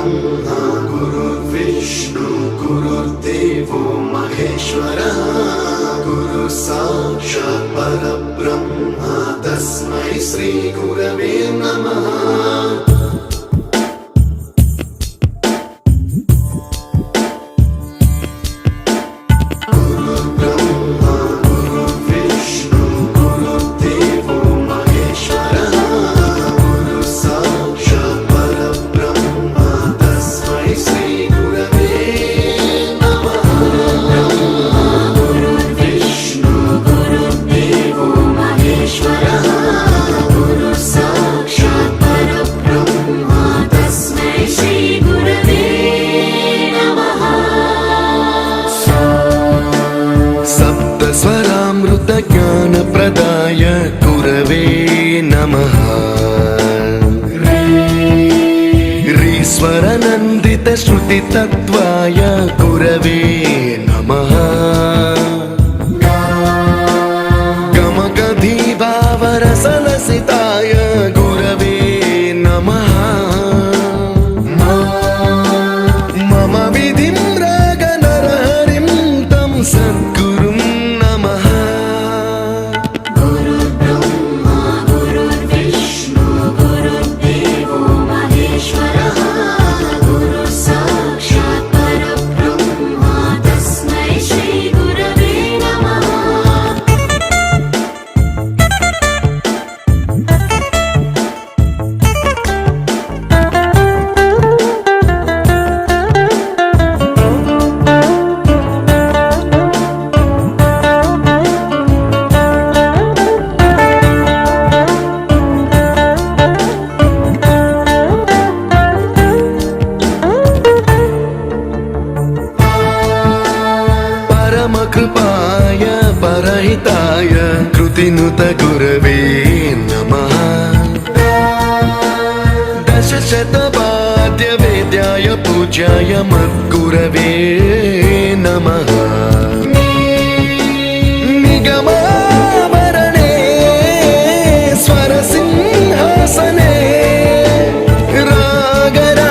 गुरुर्ब्रह्मा गुरुर्विष्णु गुरुर्देवो महेश्वरः गुरु साक्षात् परब्रह्म तस्मै श्री गुरवे नमः। ज्ञानप्रदाय गुरवे नमः। ह्रीश्वरनन्दित श्रुतितत्त्वाय गुरवे नमः। गमगधीभावरसलसिताय गुरवे नमः। मम विधिं रागनरहरिं तं सद्गुरुं नमः। कृपाय परहिताय कृतिनुत गुरवे नमः। दशशतवाद्यवेद्याय पूज्याय मद्गुरवे नमः। निगमावरणे स्वरसिंहासने रागराजराजं